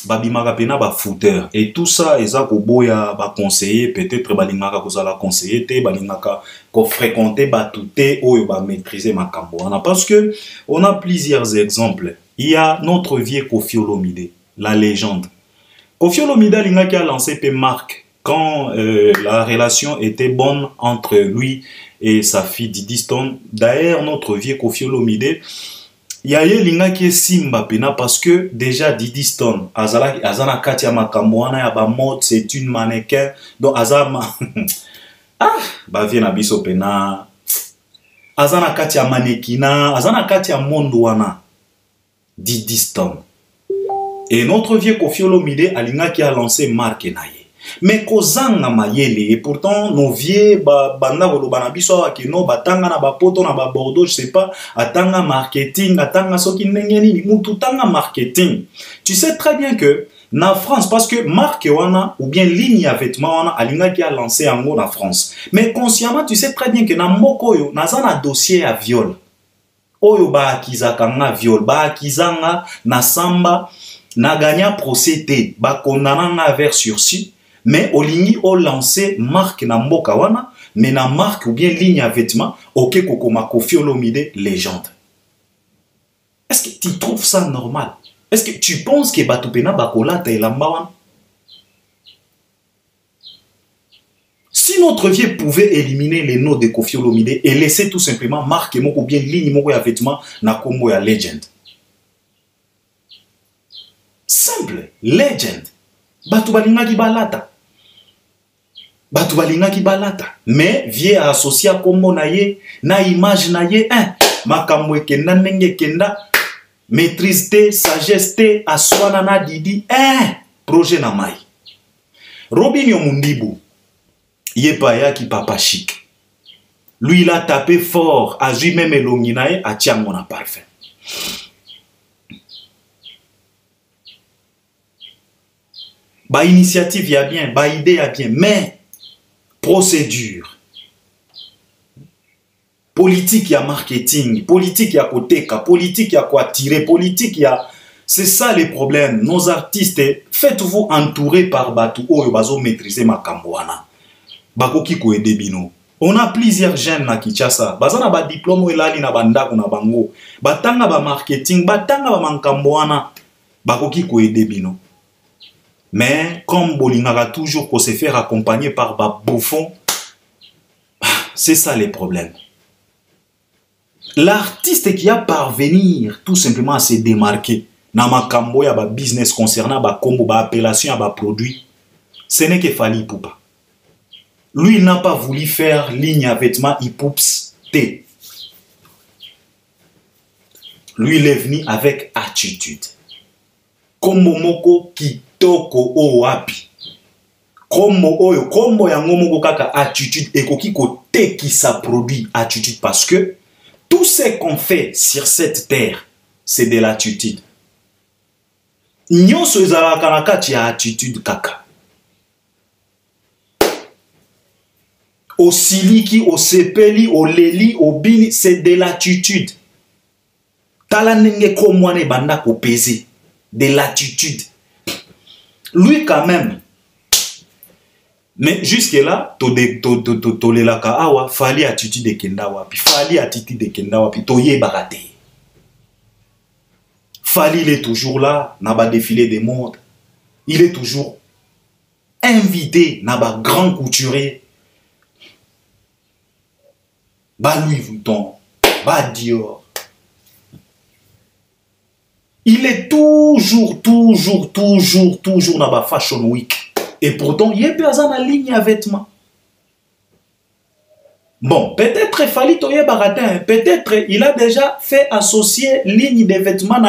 babimaka pena ba footeur et tout ça eza ko boya ba conseiller peut-être balingaka ko zala conseiller te balingaka ko fréquenter batouté oyo ba maîtriser makambo wana parce que on a plusieurs exemples. Il y a notre vieux Koffi Olomide, la légende. Koffi Olomide lingaki a lancé pe marque quand la relation était bonne entre lui et sa fille Didi Stone. D'ailleurs, notre vieux Koffi Olomide, il y a eu l'inga qui est Simba Pena parce que déjà Didi Stone, Azana Katia Makamouana, Yaba mode, c'est une mannequin. Donc Azama, ah, bah viens abiso Pena, Azana Katia mannequina, Azana Katia Mondouana, Didi Stone. Et notre vieux Koffi Olomide, Alinga qui a lancé marque Naye. Mais kozanga mayele et pourtant nos vieux banda kolobana biso akino batanga na bapoto na ba Bordeaux je sais pas atanga marketing atanga soki ndenge nini mutu tanga marketing. Tu sais très bien que na France parce que marque wana ou bien ligne à vêtements wana alinga qui a lancé en gros na France. Mais consciemment tu sais très bien que na mboko yo nazana dossier à viol. Oyo ba akizaka nga viol ba akizanga na samba na gagna procès te ba condamna nga vers sursis. Mais Olingi a lancé marque na mboka wana, mais na marque ou bien ligne à vêtements, ok kokoma Koffi Olomide légende. Est-ce que tu trouves ça normal? Est-ce que tu penses que Batupena Bakola Tailamba wana? Si notre vieux pouvait éliminer les noms de Koffi Olomide et laisser tout simplement marque moko ou bien ligne moko à vêtements na kombo ya legend. Simple, legend. Batu balingaki balata. Batu balingaki balata. Mais vieux associé à kombo na ye, na image na ye, makambo kenda nenge kenda, maîtrise te, sagesse te, aswana na Didi, projet na mai. Robinho Mundibu, yepaya ki papa chic. Lui il a tapé fort, a vu même elonginae, a tia mon parfum. Ba initiative y a bien, ba idée y a bien, mais procédure, politique y a marketing, politique y a koteka, politique y a quoi tirer, politique y a... C'est ça les problèmes. Nos artistes, faites-vous entourer par Batu Oyo bazo maîtriser makambouana. Bakoki ko edebino. On a plusieurs jeunes na Kinshasa. Bazana ba diplôme elali na bandako na bango. Batanga ba marketing, batanga ba mankambouana. Bakoki ko edebino. Mais comme Bolingara toujours qu'on se faire accompagner par ba bouffon, c'est ça les problèmes. L'artiste qui a parvenir tout simplement à se démarquer dans ma cambo ya ba business concernant ba combo ba appellation à ba produit, ce n'est que Fally Ipupa. Lui il n'a pas voulu faire ligne à vêtements Ipups T. Lui il est venu avec attitude. Kombo moko kitoko o wapi. Kombo oyo, kombo yango moko kaka attitude ekoki ko teki sa produit attitude parce que tout ce qu'on fait sur cette terre, c'est de l'attitude. Nyonso ezalaka na kati ya attitude kaka. au siliki, au sepeli, au leli, au bini, c'est de l'attitude. Tala nenge komwane banda ko peser, de l'attitude. Lui quand même. Mais jusque là, tolelaka awa, fali attitude de kenda wapi, fali attitude de kenda wapi, toye barate. Fali il est toujours là, n'a pas défilé des modes. Il est toujours invité, n'a pas grand couturier. Bah Louis Vuitton, bah Dior. Il est toujours dans la Fashion Week. Et pourtant, il y a personne en ligne à vêtements. Bon, peut-être Fali Toye Baratin, peut-être il a déjà fait associer ligne de vêtements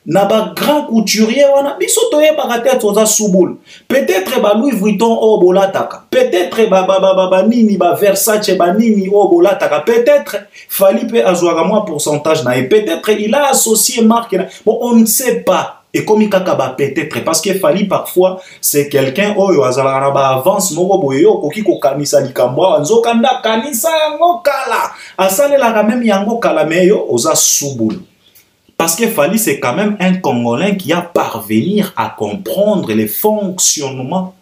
na ba grand couturier wana biso Toye Baratin toza souboul. Peut-être ba Louis Vuitton o bolataka. Peut-être ba nini ba Versace ba nini o bolataka. Peut-être Fali peut azwaka moi pourcentage na et peut-être il a associé marque. Bon, on ne sait pas. Et comme il peut-être parce que Fali parfois c'est quelqu'un oh azala ba avance moko boyo koki ko kanisa likambo nzokanda kanisa yango kala asale la même yango kala meyo oza souboul. Parce que Fali, c'est quand même un Congolais qui a parvenir à comprendre les fonctionnements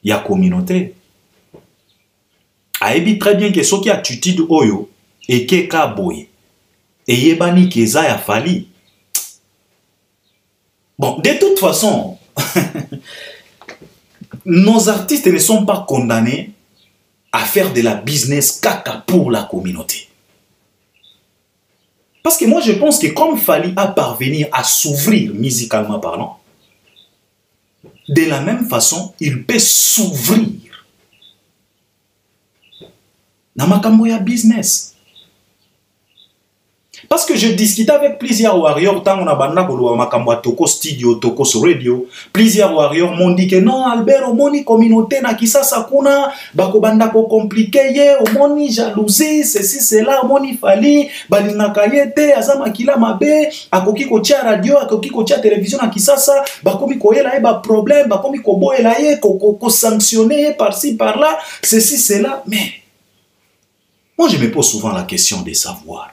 de la communauté. Il dit très bien que ce qui a tuti de Oyo et qui est Kaboy et Yebani Keza ya Fali. Bon, de toute façon, nos artistes ne sont pas condamnés à faire de la business caca pour la communauté. Parce que moi, je pense que comme Fali a parvenir à s'ouvrir musicalement parlant, de la même façon, il peut s'ouvrir dans ma Kamboya business. Parce que je discutais avec plusieurs warriors, tant on a banda kolo makambo toko studio, toko radio, plusieurs warriors m'ont dit que non, Albert, moni communauté na kisasa kuna, bako banda ko compliqué ye, moni jalousie, ceci, cela, moni Fali, balingaka yete, azama kila mabe, akoki ko tia radio, akoki ko tia télévision na kisasa, bako mi ko yela ba problème, bako mi ko boyela ye, ko sanctionner par-ci, par-là, ceci, cela, mais moi je me pose souvent la question de savoir.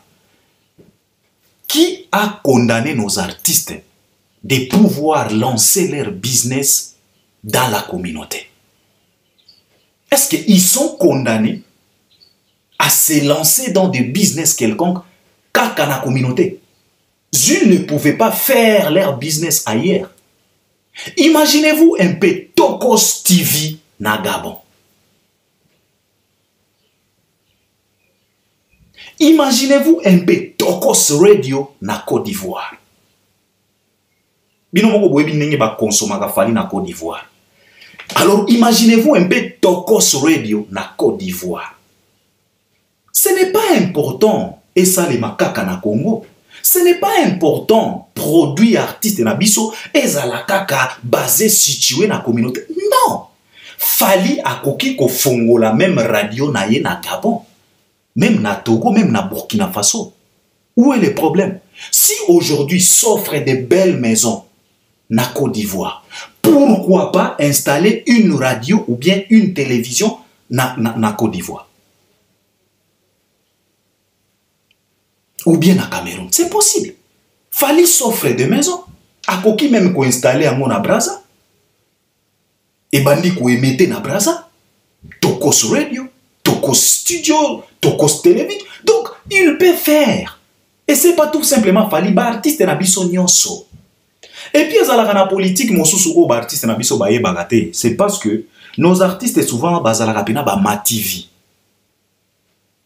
Qui a condamné nos artistes de pouvoir lancer leur business dans la communauté? Est-ce qu'ils sont condamnés à se lancer dans des business quelconques car dans la communauté? Ils ne pouvaient pas faire leur business ailleurs. Imaginez-vous un peu Tokos TV na Gabon. Imaginez-vous un peu Tokos Radio na Côte d'Ivoire. Alors imaginez-vous un peu Tokos Radio na Côte d'Ivoire. Ce n'est pas important et ça les makaka na Congo. Ce n'est pas important produit artiste na biso et ça la kaka basé situé na communauté. Non. Fali akoki ko fongo la même radio na ye na Gabon. Même na Togo, même na Burkina Faso. Où est le problème? Si aujourd'hui s'offrent de belles maisons na Côte d'Ivoire, pourquoi pas installer une radio ou bien une télévision na Côte d'Ivoire? Ou bien na Cameroun? C'est possible. Fali s'offre des maisons. Akoki même ko installer à na Braza. Et bandi ko émettre na Braza. Tokos Radio. Tokos Studio, Tokos Télévision. Donc, il peut faire. Et c'est pas tout simplement Fali, ba artiste na biso nyonso. Et puis, zalaka na politique, mosusu o ba artiste na biso baye bagate. C'est parce que nos artistes souvent bazalaka pena ba mativi.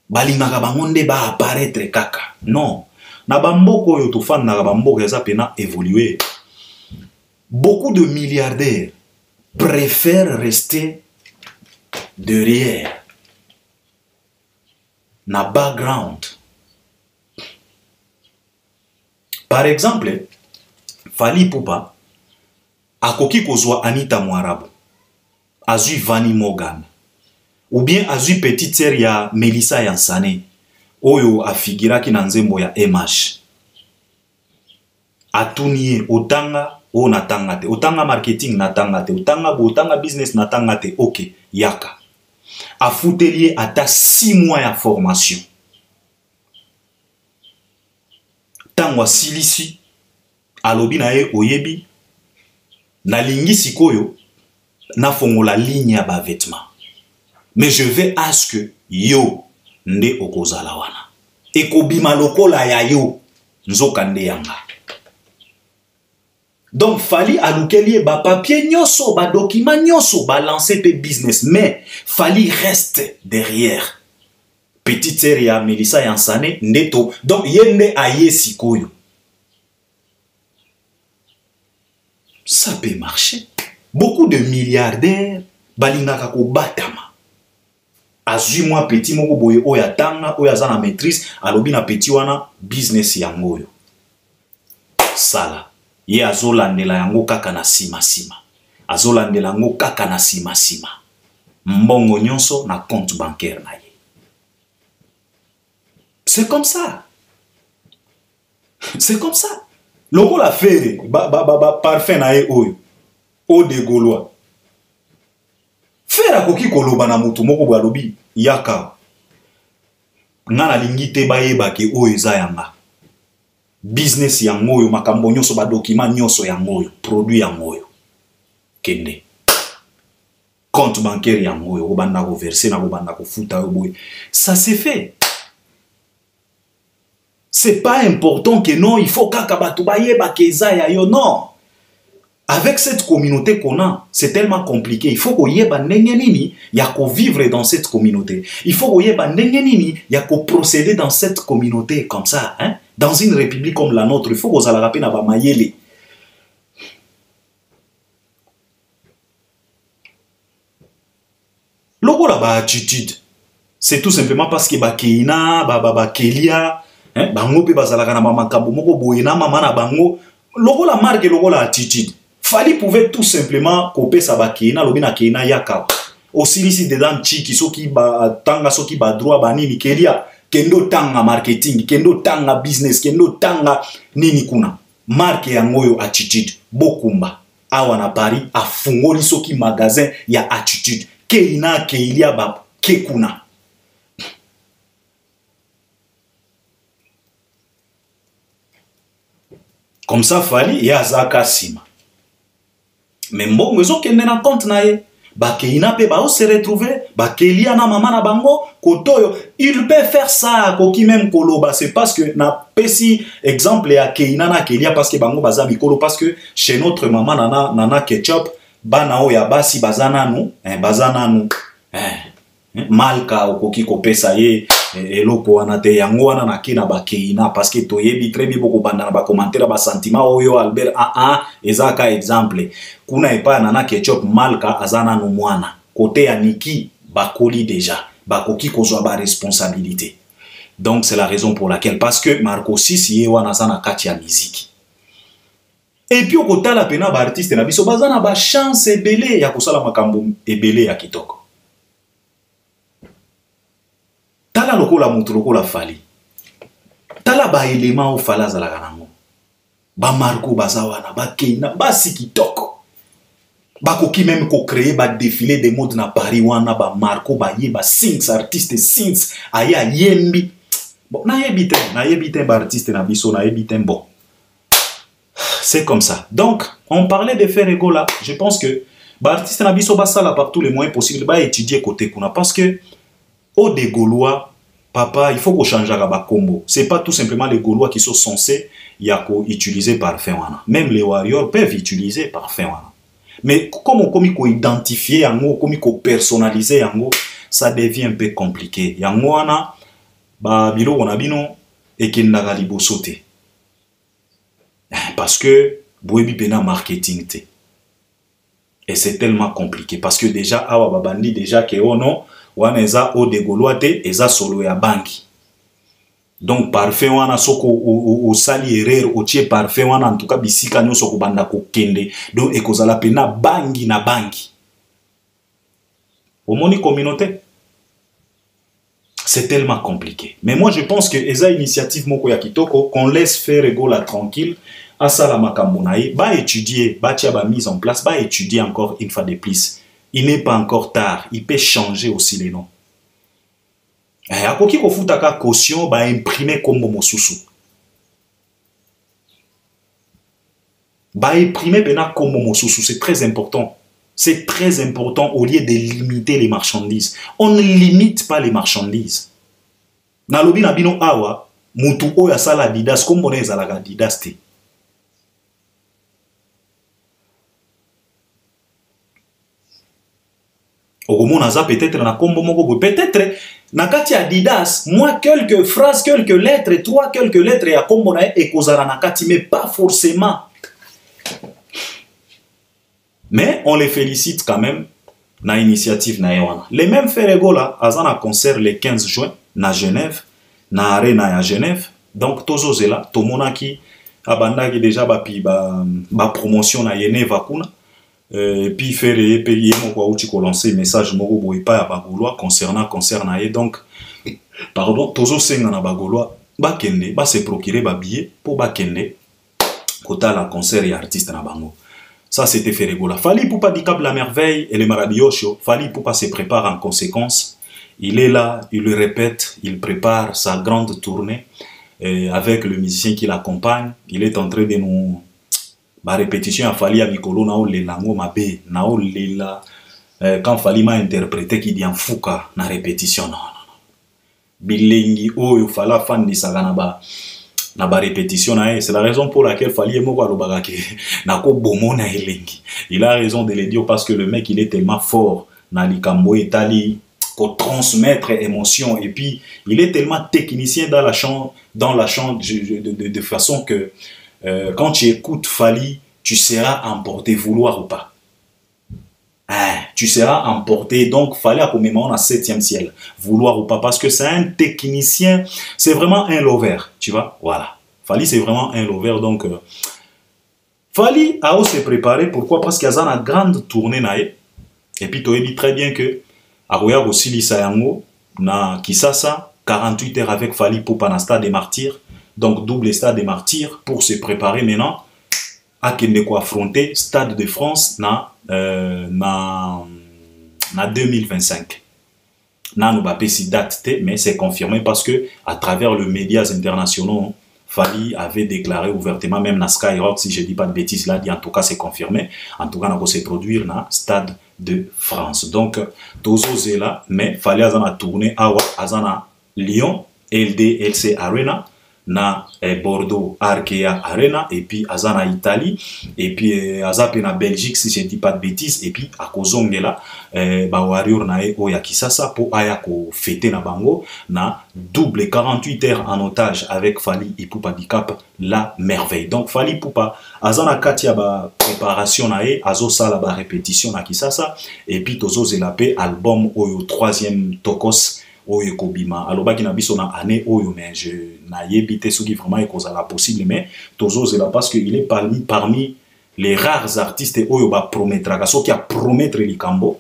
Balingaka bangonde ba apparaître kaka. Non. Na bamboko yo to fan na bamboko eza pena évoluer. Beaucoup de milliardaires préfèrent rester derrière na background. Par exemple, Fali Ipupa akoki kozwa Anita Mwarabu, azui Vani Morgan, ou bien azui petite sœur ya Melissa Yansane, oyo afigiraki na nzembo ya MH. Atunie otanga o natanga te, otanga marketing natanga te, otanga business natanga te, ok, yaka. afuteli ata 6 mois ya formation. Tango asilisi alobi na ye oyebi nalingi sikoyo na fongola ligne ya ba vêtements. Mais je vais à ce que yo nde okozala wana. Ekobima lokola ya yo nzoka nde yanga. Donc fali alukeli ba papier nyoso, ba document nyoso, ba lancer pe business, mais fali reste derrière. Petite sœur ya Melissa Yansane ndeto. Donc yende aye sikoyo. Ça peut marcher. Beaucoup de milliardaires balingaka ko batama. Azui moi petit moko boye oya tanga oya za na maîtrise alobi na petit wana business yango yo. Sala. Ye azolandela yango kaka na sima sima. Azolandela yango kaka na sima sima. Mbongo nyonso na compte bancaire na ye. C'est comme ça. C'est comme ça. Loko la fere parfait na ye oyo. O de Gaulois. Fera koki koloba na mutu moko balobi yaka. Ngana lingite bayeba ke o eza yanga. Business yango yo makambo nyonso ba document nyonso yango yo, produit yango yo. Kende. Compte bancaire yango yo, obanda ko verser na obanda ko futa yo boy. Ça c'est fait. C'est pas important que non, il faut kaka batu bayeba ke eza ya yo non. Avec cette communauté qu'on a, c'est tellement compliqué. Il faut qu'on y ait nini, il y a qu'on vivre dans cette communauté. Il faut qu'on y ait nini, il y a qu'on procéder dans cette communauté comme ça. Hein? Dans une république comme la nôtre, il faut qu'on s'en rappelle à Mayele. Logo la attitude, c'est tout simplement parce que Keina, Kelia, bango pe bazalaka na makambo moko boyena mama na bango. Logo la marque, logo la attitude. Fali pouvait tout simplement couper sa bakina, lobina keina yaka. Aussi ici dedans chiki soki ba tanga soki ba droit ba nini kelia kendo tanga marketing, kendo tanga business, kendo tanga nini kuna. Marque ya ngoyo attitude bokumba. Awa na Paris afungoli soki magasin ya attitude. Keina keilia ba kekuna. Comme ça fali ya zaka sima. Mais mbongo ezo kende na compte na ye. Ba keina pe ba o se retrouver, ba kelia na mama na bango kotoyo, il peut faire ça koki même koloba, c'est parce que na pesi exemple ya keina na kelia parce que bango baza mikolo parce que chez notre maman nana ketchup bana o ya basi bazana nou, bazana nou. Malka okoki kopesa ye eloko wana te yango wana na kina ba keina parce que toyebi très bien beaucoup banda na ba commentaire ba sentiment oyo Albert ezaka exemple kuna epa nana ketchup malka azana no mwana côté ya Niki bakoli déjà bakoki kozwa ba responsabilité. Donc c'est la raison pour laquelle parce que Marco 6 ye wana sana kati ya musique. Et puis okotala pena ba artiste na biso bazana ba chance ebele ya kosala makambo ebele ya kitoko. Tala lokola mutu lokola fali. Tala ba élément au fala za la kanango. Ba Marco bazawana, ba keina, ba sikitoko. Ba koki même ko créer ba défilé de mode na Paris wana ba Marco ba ye ba sings artiste sings aya yembi. Bon na yebite ba artiste na biso na yebite bon. C'est comme ça. Donc on parlait de faire ego là. Je pense que ba artiste na biso ba sala par tous les moyens possibles ba étudier côté kuna parce que au des Gaulois, papa, il faut qu'on change à combo. C'est pas tout simplement les Gaulois qui sont censés utiliser parfum. Même les warriors peuvent utiliser parfum. Mais comme on identifier yango, comme on personnaliser yango, ça devient un peu compliqué. Yango wana ba bilo wana bino et qu'il n'a pas sauté. Parce que boebi pena marketing te. Et c'est tellement compliqué parce que déjà awa babandi déjà que oh non wana eza o de Gaulois te eza solo ya banki. Donc parfait wana soko o sali erreur o tie parfait wana en tout cas bisika nyonso ko banda ko kende donc ekozala pena bangi na banki. Omoni communauté. C'est tellement compliqué. Mais moi je pense que eza initiative moko ya kitoko qu'on laisse faire ego la tranquille à sala makambo na ye ba étudier ba tia ba mise en place ba étudier encore une fois de plus. il n'est pas encore tard. Il peut changer aussi les noms. Akoki ko futaka caution ba imprimer comme mosusu. Ba imprimer bena comme mosusu, c'est très important. C'est très important au lieu de limiter les marchandises. On ne limite pas les marchandises. Na lobi na bino awa, mutu oyo asala Adidas comme on est à Adidas te. Peut-être na kombo moko, peut-être na kati Adidas, moi quelques phrases, quelques lettres, quelques lettres ya kombo na e kozala na kati, mais pas forcément. Mais on les félicite quand même na initiative na yewana. Les mêmes Ferrego là, azana concert le 15 juin na Genève, na arena ya Genève. Donc tozo zela, tomonaki abandaki déjà ba promotion na yene vakuna. Puis faire payer mon quoi outil ko lancer message moko boy pa ya bagolois concernant concert na ye. Donc pardon, tozo senga na bagolois ba kende ba se procurer ba billet pour ba kende kota la concert et artiste na bango. Ça, c'était Ferrego là. Fally Ipupa dit la merveille et le Maradiocho. Fally Ipupa se prépare en conséquence. Il est là, il le répète, il prépare sa grande tournée avec le musicien qui l'accompagne. Il est en train de nous... Ba répétition à Fally à Mikolo, na le lango mabe, na lela. Quand Fally m'a interprété, qui dit en fouka, na répétition, non. Bilengi, oh, il fallait fan de Saganaba. Na ba répétition c'est la raison pour laquelle Fally moko alobaka ke nako bomo na elengi. Il a raison de le dire parce que le mec il est tellement fort na likambo etali ko transmettre émotion et puis il est tellement technicien dans la chant de façon que quand tu écoutes Fally, tu seras emporté vouloir ou pas. Tu seras emporté, donc Fally à combien on a 7e ciel, vouloir ou pas, parce que c'est un technicien, c'est vraiment un lover, tu vois, voilà. Fally c'est vraiment un lover, donc Fally a aussi préparé, pourquoi? Parce qu'il y a une grande tournée nae, et puis tu as dit très bien que Aroya Rossili Sayango, na Kisasa, 48 heures avec Fally Ipupa na stade des martyrs, donc double stade des martyrs, pour se préparer maintenant à Kendeko affronter Stade de France na 2025. Na nous pas si date mais c'est confirmé parce que à travers les médias internationaux, Fally avait déclaré ouvertement, même na Skyrock, si je dis pas de bêtises là, dit en tout cas c'est confirmé. En tout cas, on va se produire na Stade de France. Donc Tozo Zela, mais Fally azana tourné à azana Lyon, LDLC Arena. Na Bordeaux Arkea Arena et puis azana Italie et puis azape na Belgique si je dis pas de bêtises et puis à Kozongela ba warrior na oya Kisasa pour aya ko fêter na bango na double 48 heures en otage avec Fally Ipupa Dicap la merveille. Donc Fally Ipupa azana katia ba préparation na azo sala ba répétition na Kisasa et puis tozo zelape album oyo 3e Tokos oyo kobima alobaki na biso na année oyo mais je na yebite soki vraiment ekozala possible mais tozo zela parce que il est parmi les rares artistes oyo ba promettraka soki a promettre likambo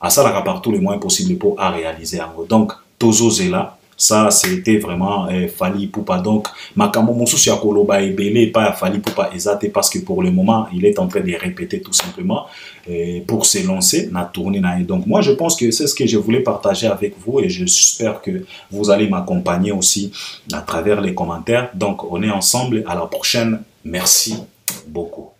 asalaka par tous les moyens possibles pour à réaliser yango. Donc tozo zela ça c'était vraiment Fally Ipupa. Donc makambo mosusu ya koloba ebele pas Fally Ipupa ezate parce que pour le moment il est en train de répéter tout simplement pour se lancer na tournée na. Donc moi je pense que c'est ce que je voulais partager avec vous et j'espère que vous allez m'accompagner aussi à travers les commentaires. Donc on est ensemble, à la prochaine, merci beaucoup.